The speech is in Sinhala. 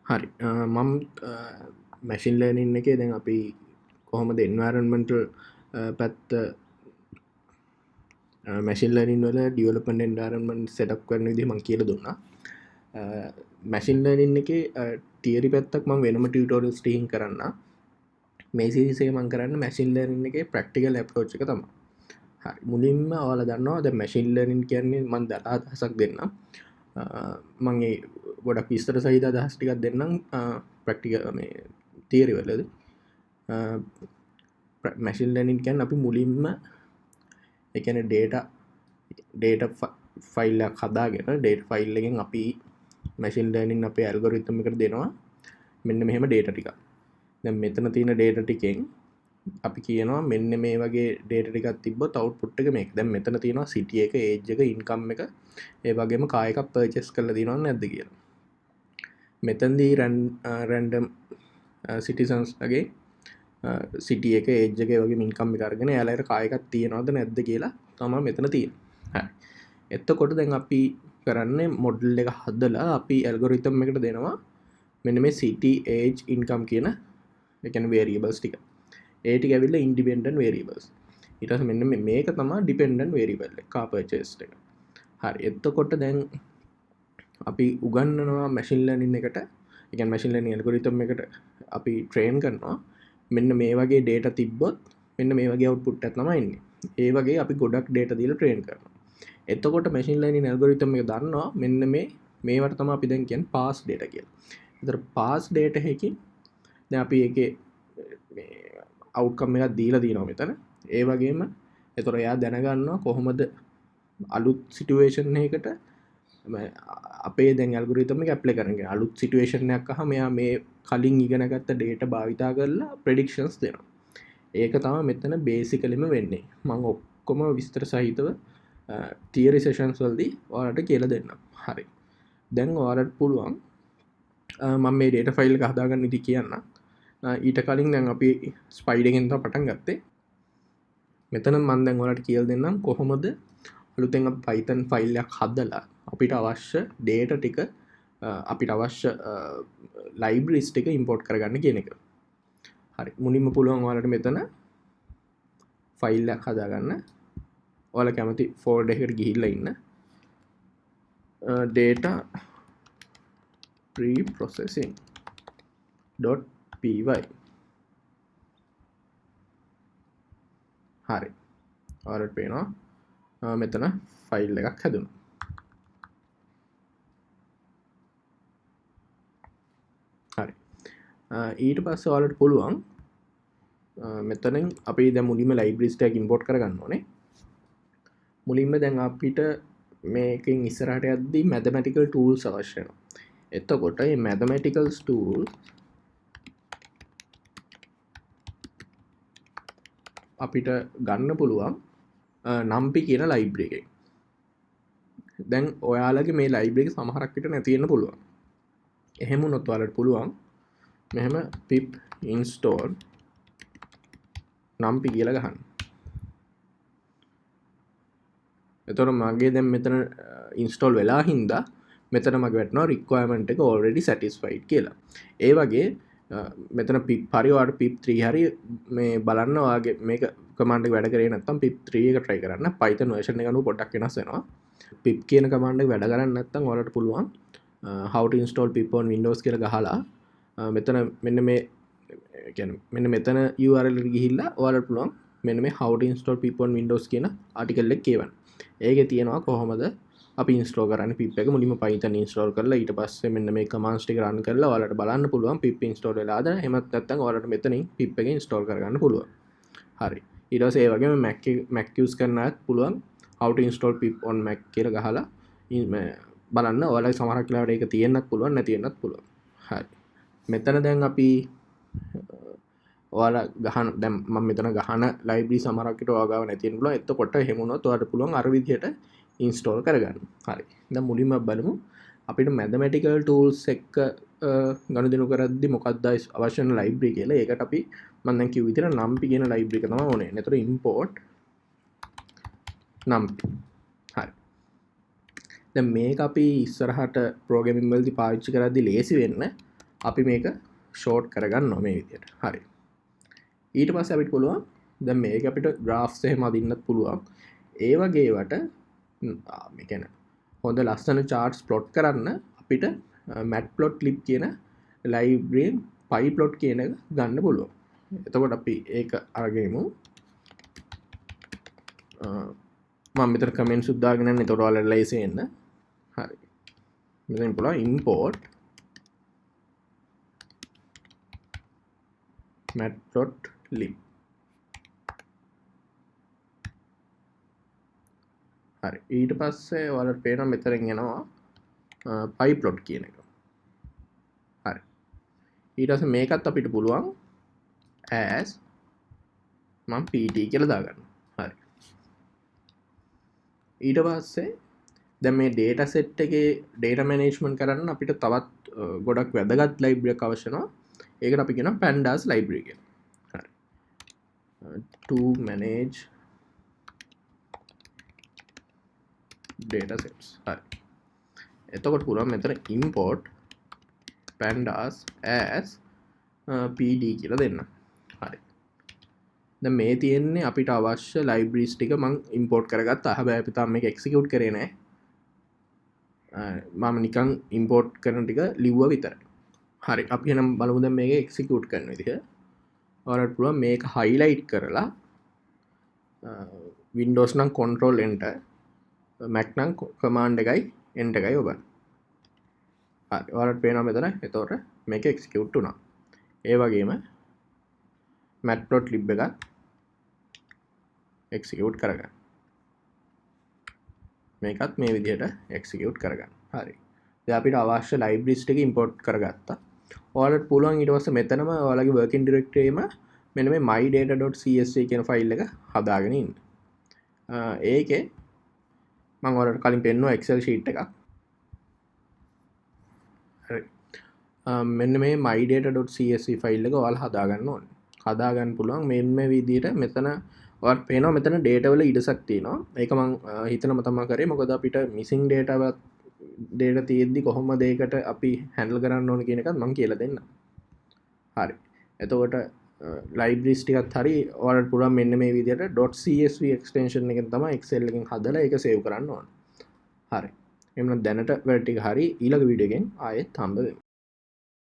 හරි මම මැෂින් ලර්නින් එකේ දැන් අපි කොහොමද එන්වයරන්මන්ටල් පැත්ත මැෂින් ලර්නින් වල ඩෙවලොප්මන්ට් එන්වයරන්මන්ට් සෙටප් කරන විදිහ මම කියලා දුන්නා. මැෂින් ලර්නින් එකේ තියරි පැත්තක් මම වෙනම ටියුටෝරියල්ස් ටිකකින් කරන්න. මේ සීරීස් එක මම කරන්නේ මැෂින් ලර්නින් එකේ ප්‍රැක්ටිකල් අප්‍රෝච් එක තමයි. හරි මුලින්ම ඔයාලා දන්නවා දැන් මැෂින් ලර්නින් කියන්නේ මම දතා අදහසක් දෙන්නම්. මම ඒ ගොඩක් විස්තර සහිත අදහස් ටිකක් දෙන්නම් ප්‍රැක්ටිකල් මේ තියරි වලදී. මැෂින් ලර්නින් කියන්නේ අපි මුලින්ම ඒ කියන්නේ ඩේටා ෆයිල් එකක් හදාගෙන ඩේටා ෆයිල් එකෙන් අපි මැෂින් ලර්නින් අපේ ඇල්ගොරිතම් එකට දෙනවා මෙන්න මෙහෙම ඩේටා ටිකක්. දැන් මෙතන තියෙන ඩේටා ටිකෙන් අපි කියනවා මෙන්න මේ වගේ ඩේටා ටිකක් තිබ්බොත් අවුට්පුට් එක මේක. දැන් මෙතන තියෙනවා සිටි එක, ඒජ් එක, ඉන්කම් එක, ඒ වගේම කාර් එකක් පර්චේස් කරලා තියෙනවද නැද්ද කියලා. මෙතනදී රැන්ඩම් සිටිසන්ස් ලගේ සිටි එක, ඒජ් එක, ඒ වගේම ඉන්කම් එක අරගෙන එයාලට කාර් එකක් තියෙනවද නැද්ද කියලා තමයි මෙතන තියෙන්නේ. හරි. එතකොට දැන් අපි කරන්නේ මොඩල් එක හදලා අපි ඇල්ගොරිතම් එකට දෙනවා මෙන්න මේ සිටි, ඒජ්, ඉන්කම් කියන ඒ කියන්නේ වේරියබල්ස් ටික. ඒ ටික ඇවිල්ලා ඉන්ඩිපෙන්ඩන්ට් වේරියබල්ස්. ඊට පස්සේ මෙන්න මේක තමයි ඩිපෙන්ඩන්ට් වේරියබල් එක කාර් පර්චේස් එක. හරි. එතකොට දැන් අපි උගන්වනවා මැෂින් ලර්නින් එකට. ඒ කියන්නේ මැෂින් ලර්නින් ඇල්ගොරිතම් එකට අපි ට්‍රේන් කරනවා මෙන්න මේ වගේ ඩේටා තිබ්බොත් මෙන්න මේ වගේ අවුට්පුට් එකක් තමයි එන්නේ. ඒ වගේ අපි ගොඩක් ඩේටා දීලා ට්‍රේන් කරනවා. එතකොට මැෂින් ලර්නින් ඇල්ගොරිතම් එක දන්නවා මෙන්න මේවට තමයි අපි දැන් කියන්නේ පාස් ඩේටා කියලා. ඒතර පාස් ඩේටා එකකින් දැන් අපි ඒකේ මේ අවුට්කම් එකක් දීලා තියෙනවා මෙතන. ඒ වගේම ඒතර එයා දැනගන්නවා කොහොමද අලුත් සිටුේෂන් එකකට අපේ දැන් ඇල්ගොරිතම් එක ඇප්ලයි කරන්නේ. අලුත් සිටුේෂන් එකක් අහම එයා මේ කලින් ඉගෙනගත්ත ඩේටා භාවිතා කරලා ප්‍රෙඩික්ෂන්ස් දෙනවා. ඒක තමයි මෙතන බේසිකලිම වෙන්නේ. මම ඔක්කොම විස්තර සහිතව තියරි සෙෂන්ස් වලදී ඔයාලට කියලා දෙන්නම්. හරි. දැන් ඔයාලට පුළුවන් මම මේ ඩේටා ෆයිල් එක හදාගන්න ඉතින් කියන්න. ඊට කලින් දැන් අපි ස්පයිඩ් එකෙන් තමයි පටන් ගත්තේ. මෙතන මම දැන් ඔයාලට කියලා දෙන්නම් කොහොමද අලුතෙන් අපි Python ෆයිල් එකක් හදලා අපිට අවශ්‍ය ඩේටා ටික අපිට අවශ්‍ය ලයිබ්‍රරිස් ටික ඉම්පෝර්ට් කරගන්න කියන එක. හරි. මුලින්ම පුළුවන් ඔයාලට මෙතන ෆයිල් එකක් හදාගන්න. ඔයාලා කැමති ෆෝල්ඩර් එකකට ගිහිල්ලා ඉන්න. data preprocessing.py. හරි. ඔයාලට පේනවා මෙතන ෆයිල් එකක් හැදුණා. හරි. ඊට පස්සේ ඔයාලට පුළුවන් මෙතනින් අපි දැන් මුලින්ම ලයිබ්‍රරිස් ටික ඉම්පෝර්ට් කරගන්න ඕනේ. මුලින්ම දැන් අපිට මේකෙන් ඉස්සරහට යද්දී mathematical tools අවශ්‍ය වෙනවා. එතකොට මේ mathematical tool අපිට ගන්න පුළුවන් numpy කියන ලයිබ්‍රරි එකෙන්. දැන් ඔයාලගේ මේ ලයිබ්‍රරි එක සමහරක් විට නැති වෙන්න පුළුවන්. එහෙම වුණොත් ඔයාලට පුළුවන් මෙහෙම pip install numpy කියලා ගහන්න. එතකොට මගේ දැන් මෙතන install වෙලා හින්දා මෙතන මගේ වැටෙනවා requirement එක already satisfied කියලා. ඒ වගේ මෙතන pip හරි ඔයාලට pip 3 හරි මේ බලන්න ඔයාගේ මේක command එක වැඩ කරේ නැත්නම් pip 3 එක try කරන්න. Python version එක අනුව පොඩ්ඩක් වෙනස් වෙනවා. pip කියන command එක වැඩ කරන්නේ නැත්නම් ඔයාලට පුළුවන් how to install pip on windows කියලා ගහලා මෙතන මෙන්න මේ කියන්නේ මෙන්න මෙතන URL එකට ගිහිල්ලා ඔයාලට පුළුවන් මෙන්න මේ how to install pip on windows කියන article එක කියවන්න. ඒකේ තියෙනවා කොහොමද අපි install කරන්නේ pip එක මුලින්ම Python install කරලා ඊට පස්සේ මෙන්න මේ commands ටික run කරලා ඔයාලට බලන්න පුළුවන් pip install වෙලාද එහෙමත් නැත්නම් ඔයාලට මෙතනින් pip එක install කරගන්න පුළුවන්. හරි. ඊට පස්සේ ඒ වගේම Mac use කරන අයත් පුළුවන් how to install pip on Mac කියලා ගහලා බලන්න ඔයාලගේ සමහරක් වෙලාවට ඒක තියෙන්නත් පුළුවන් නැති වෙන්නත් පුළුවන්. හරි. මෙතන දැන් අපි ඔයාලා ගහන දැන් මම මෙතන ගහන ලයිබ්‍රරි සමහරක් විට ඔයා ගාව නැති වෙන්න පුළුවන්. එතකොට එහෙම වුණොත් ඔයාලට පුළුවන් අර විදිහට ඉන්ස්ටෝල් කරගන්න. හරි. දැන් මුලින්ම බලමු අපිට mathematical tools එක්ක ගනුදෙනු කරද්දි මොකක්ද අවශ්‍ය වෙන ලයිබ්‍රරි කියලා. ඒකට අපි මම දැන් කිව්ව විදිහට numpy කියන ලයිබ්‍රරි එක තමයි ඕනේ. එතකොට import numpy. හරි. දැන් මේක අපි ඉස්සරහට ප්‍රෝග්‍රෑමින් වලදී පාවිච්චි කරද්දී ලේසි වෙන්න අපි මේක ෂෝට් කරගන්නවා මේ විදිහට. හරි. ඊට පස්සේ අපිට පුළුවන් දැන් මේක අපිට graph එහෙම අදින්නත් පුළුවන්. ඒ වගේ වට මේ කියන්නේ හොඳ ලස්සන charts plot කරන්න අපිට matplotlib කියන library pyplot කියන එක ගන්න පුළුවන්. එතකොට අපි ඒක අරගෙනමු. මම මෙතන කමෙන්ට්ස් උත් දාගෙන යන්න. එතකොට ඔයාලට ලයිසි එන්න. හරි. මෙතන පුළුවන් import matplotlib. හරි. ඊට පස්සේ ඔයාලට පේනවා මෙතනින් එනවා pyplot කියන එක. හරි. ඊට පස්සේ මේකත් අපිට පුළුවන් as මම pt කියලා දාගන්නවා. හරි. ඊට පස්සේ දැන් මේ data set එකේ data management කරන්න අපිට තවත් ගොඩක් වැදගත් library එකක් අවශ්‍ය වෙනවා. ඒකට අපි කියනවා pandas library කියලා. හරි. to manage datasets. හරි. එතකොට පුළුවන් මෙතන import pandas as pd කියලා දෙන්න. හරි. දැන් මේ තියෙන්නේ අපිට අවශ්‍ය libraries ටික මම import කරගත්තා. හැබැයි අපි තාම මේක execute කරේ නැහැ. මම නිකන් import කරන ටික ලිව්වා විතරයි. හරි. අපි එහෙනම් බලමු දැන් මේක execute කරන විදිහ. ඔයාලට පුළුවන් මේක highlight කරලා Windows නම් control enter, Mac නම් command එකයි enter එකයි ඔබන්න. හරි. ඔයාලට පේනවා මෙතන. එතකොට මේක execute වුණා. ඒ වගේම matplotlib එකත් execute කරගන්න. මේකත් මේ විදිහට execute කරගන්න. හරි. දැන් අපිට අවශ්‍ය libraries ටික import කරගත්තා. ඔයාලට පුළුවන් ඊට පස්සේ මෙතනම ඔයාලගේ working directory එකේම මෙන්න මේ mydata.csv කියන ෆයිල් එක හදාගෙන ඉන්න. ඒකේ මම ඔයාලට කලින් පෙන්නුවා Excel sheet එකක්. හරි. මෙන්න මේ mydata.csv ෆයිල් එක ඔයාලා හදාගන්න ඕනේ. හදාගන්න පුළුවන් මෙන්න මේ විදිහට මෙතන ඔයාලට පේනවා මෙතන data වල ඉඩසක් තියෙනවා. ඒක මම හිතනම තමයි කරේ. මොකද අපිට missing data තියෙද්දි කොහොමද ඒකට අපි handle කරන්න ඕන කියන එකත් මම කියලා දෙන්නම්. හරි. එතකොට libraries ටිකත් හරි ඔයාලට පුළුවන් මෙන්න මේ විදිහට .csv extension එකෙන් තමයි Excel එකෙන් හදලා ඒක save කරන්න ඕන. හරි. එහෙනම් දැනට වැඩ ටික හරි ඊළඟ වීඩියෝ එකෙන් ආයෙත් හම්බ වෙමු.